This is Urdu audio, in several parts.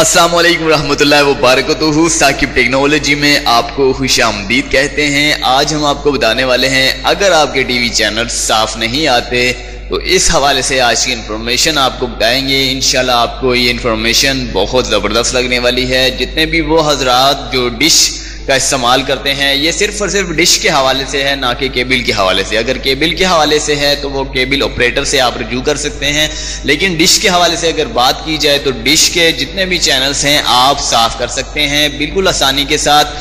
السلام علیکم ورحمۃ اللہ وبرکاتہ۔ ثاقب ٹیکنالوجی میں آپ کو خوش آمدید کہتے ہیں۔ آج ہم آپ کو بتانے والے ہیں اگر آپ کے ٹی وی چینل صاف نہیں آتے تو اس حوالے سے آج کی انفارمیشن آپ کو بتائیں گے۔ انشاءاللہ آپ کو یہ انفارمیشن بہت زبردست لگنے والی ہے۔ جتنے بھی وہ حضرات جو ڈش کا استعمال کرتے ہیں، یہ صرف اور صرف ڈش کے حوالے سے ہے، نہ کہ کیبل کے حوالے سے۔ اگر کیبل کے حوالے سے ہے تو وہ کیبل آپریٹر سے آپ رجوع کر سکتے ہیں، لیکن ڈش کے حوالے سے اگر بات کی جائے تو ڈش کے جتنے بھی چینلز ہیں آپ صاف کر سکتے ہیں بالکل آسانی کے ساتھ۔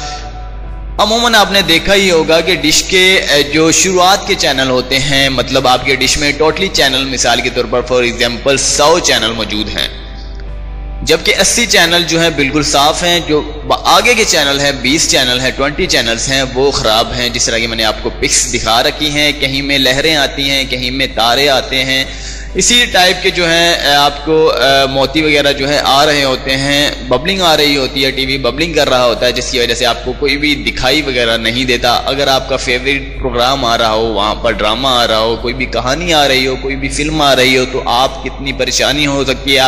عموماً آپ نے دیکھا ہی ہوگا کہ ڈش کے جو شروعات کے چینل ہوتے ہیں، مطلب آپ کے ڈش میں ٹوٹلی چینل، مثال کے طور پر فار ایگزامپل 100 چینل موجود ہیں، جبکہ 80 چینل جو ہیں بالکل صاف ہیں۔ جو آگے کے چینل ہیں 20 چینل ہیں، 20 چینلز ہیں، وہ خراب ہیں۔ جس طرح کہ میں نے آپ کو پکس دکھا رکھی ہیں، کہیں میں لہریں آتی ہیں، کہیں میں تارے آتے ہیں، اسی ٹائپ کے جو ہیں آپ کو موتی وغیرہ جو ہے آ رہے ہوتے ہیں، ببلنگ آ رہی ہوتی ہے، ٹی وی ببلنگ کر رہا ہوتا ہے، جس کی وجہ سے آپ کو کوئی بھی دکھائی وغیرہ نہیں دیتا۔ اگر آپ کا فیوریٹ پروگرام آ رہا ہو، وہاں پر ڈرامہ آ رہا ہو، کوئی بھی کہانی آ رہی ہو، کوئی بھی فلم آ رہی ہو، تو آپ کتنی پریشانی ہو سکتی ہے،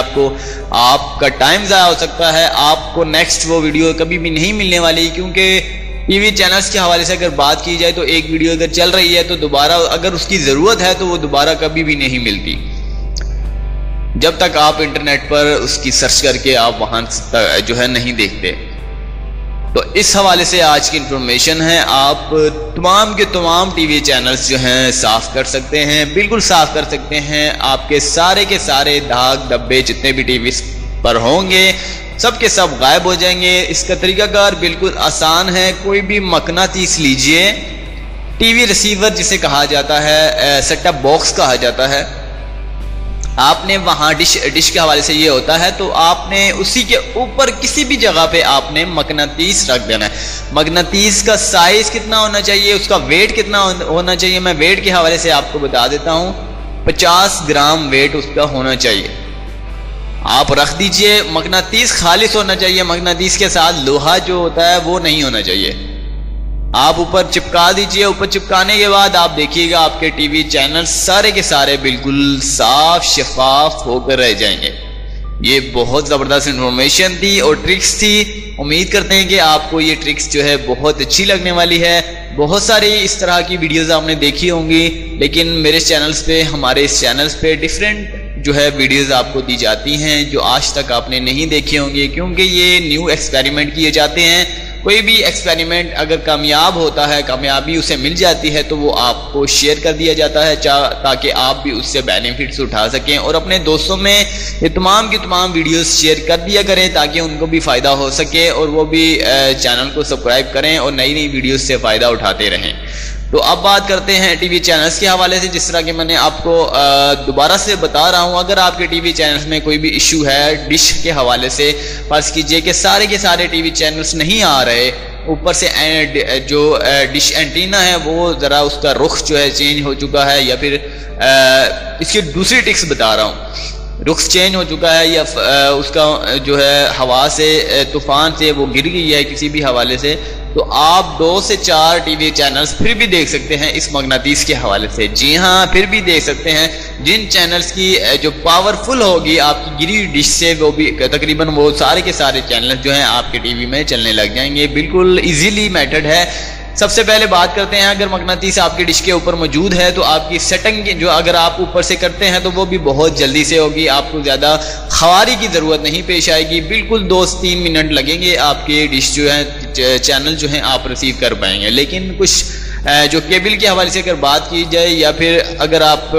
آپ کا ٹائم ضائع ہو سکتا ہے، آپ کو نیکسٹ وہ ویڈیو کبھی بھی نہیں ملنے والی۔ کیونکہ ٹی وی چینلز کے حوالے سے اگر بات کی جائے تو ایک ویڈیو اگر چل رہی ہے تو دوبارہ اگر اس کی ضرورت ہے تو وہ دوبارہ کبھی بھی نہیں ملتی، جب تک آپ انٹرنیٹ پر اس کی سرچ کر کے آپ وہاں جو ہے نہیں دیکھتے۔ تو اس حوالے سے آج کی انفارمیشن ہے، آپ تمام کے تمام ٹی وی چینلز جو ہیں صاف کر سکتے ہیں، بالکل صاف کر سکتے ہیں۔ آپ کے سارے داغ دبے جتنے بھی ٹی وی پر ہوں گے سب کے سب غائب ہو جائیں گے۔ اس کا طریقہ کار بالکل آسان ہے۔ کوئی بھی مقناطیس لیجئے، ٹی وی ریسیور جسے کہا جاتا ہے، سیٹ اپ باکس کہا جاتا ہے، آپ نے وہاں ڈش کے حوالے سے یہ ہوتا ہے، تو آپ نے اسی کے اوپر کسی بھی جگہ پہ آپ نے مقناطیس رکھ دینا ہے۔ مقناطیس کا سائز کتنا ہونا چاہیے، اس کا ویٹ کتنا ہونا چاہیے، میں ویٹ کے حوالے سے آپ کو بتا دیتا ہوں۔ 50 گرام ویٹ اس کا ہونا چاہیے، آپ رکھ دیجئے۔ مقناطیس خالص ہونا چاہیے، مقناطیس کے ساتھ لوہا جو ہوتا ہے وہ نہیں ہونا چاہیے۔ آپ اوپر چپکا دیجئے، اوپر چپکانے کے بعد آپ دیکھیے گا آپ کے ٹی وی چینل سارے کے سارے بالکل صاف شفاف ہو کر رہ جائیں گے۔ یہ بہت زبردست انفارمیشن تھی اور ٹرکس تھی۔ امید کرتے ہیں کہ آپ کو یہ ٹرکس جو ہے بہت اچھی لگنے والی ہے۔ بہت ساری اس طرح کی ویڈیوز آپ نے دیکھی ہوں گی، لیکن میرے چینلز پہ، ہمارے اس چینلز پہ ڈیفرنٹ جو ہے ویڈیوز آپ کو دی جاتی ہیں جو آج تک آپ نے نہیں دیکھی ہوں گی، کیونکہ یہ نیو ایکسپیریمنٹ کیے جاتے ہیں۔ کوئی بھی ایکسپیریمنٹ اگر کامیاب ہوتا ہے، کامیابی اسے مل جاتی ہے، تو وہ آپ کو شیئر کر دیا جاتا ہے تاکہ آپ بھی اس سے بینیفٹس اٹھا سکیں، اور اپنے دوستوں میں یہ تمام کی تمام ویڈیوز شیئر کر دیا کریں تاکہ ان کو بھی فائدہ ہو سکے اور وہ بھی چینل کو سبسکرائب کریں اور نئی ویڈیوز سے فائدہ اٹھاتے رہیں۔ تو اب بات کرتے ہیں ٹی وی چینلز کے حوالے سے۔ جس طرح کہ میں نے آپ کو دوبارہ سے بتا رہا ہوں، اگر آپ کے ٹی وی چینلز میں کوئی بھی ایشو ہے ڈش کے حوالے سے، فرض کیجئے کہ سارے کے سارے ٹی وی چینلز نہیں آ رہے، اوپر سے جو ڈش اینٹینا ہے وہ ذرا اس کا رخ جو ہے چینج ہو چکا ہے، یا پھر اس کی دوسری ٹکس بتا رہا ہوں، رخ چینج ہو چکا ہے، یا اس کا جو ہے ہوا سے، طوفان سے وہ گر گئی ہے کسی بھی حوالے سے، تو آپ 2 سے 4 ٹی وی چینلز پھر بھی دیکھ سکتے ہیں اس مقناطیس کے حوالے سے۔ جی ہاں، پھر بھی دیکھ سکتے ہیں۔ جن چینلز کی جو پاورفل ہوگی آپ کی گری ہوئی ڈش سے، وہ بھی تقریباً وہ سارے کے سارے چینلز جو ہیں آپ کے ٹی وی میں چلنے لگ جائیں گے۔ بالکل ایزیلی میتھڈ ہے۔ سب سے پہلے بات کرتے ہیں، اگر مقناطیس آپ کی ڈش کے اوپر موجود ہے تو آپ کی سیٹنگ جو اگر آپ اوپر سے کرتے ہیں تو وہ بھی بہت جلدی سے ہوگی، آپ کو زیادہ خواری کی ضرورت نہیں پیش آئے گی۔ بالکل 2 سے 3 منٹ لگیں گے، آپ کے ڈش جو ہے چینل جو ہیں آپ ریسیو کر پائیں گے۔ لیکن کچھ جو کیبل کے حوالے سے اگر بات کی جائے، یا پھر اگر آپ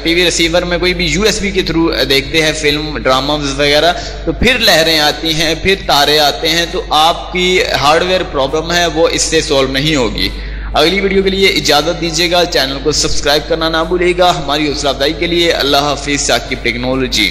ٹی وی ریسیور میں کوئی بھی USB کے تھرو دیکھتے ہیں فلم، ڈراماز وغیرہ، تو پھر لہریں آتی ہیں، پھر تارے آتے ہیں، تو آپ کی ہارڈ ویئر پرابلم ہے وہ اس سے سولو نہیں ہوگی۔ اگلی ویڈیو کے لیے اجازت دیجیے گا، چینل کو سبسکرائب کرنا نہ بھولیے گا۔ ہماری حوصلہ افزائی کے لیے اللہ حافظ۔ ثاقب ٹیکنالوجی۔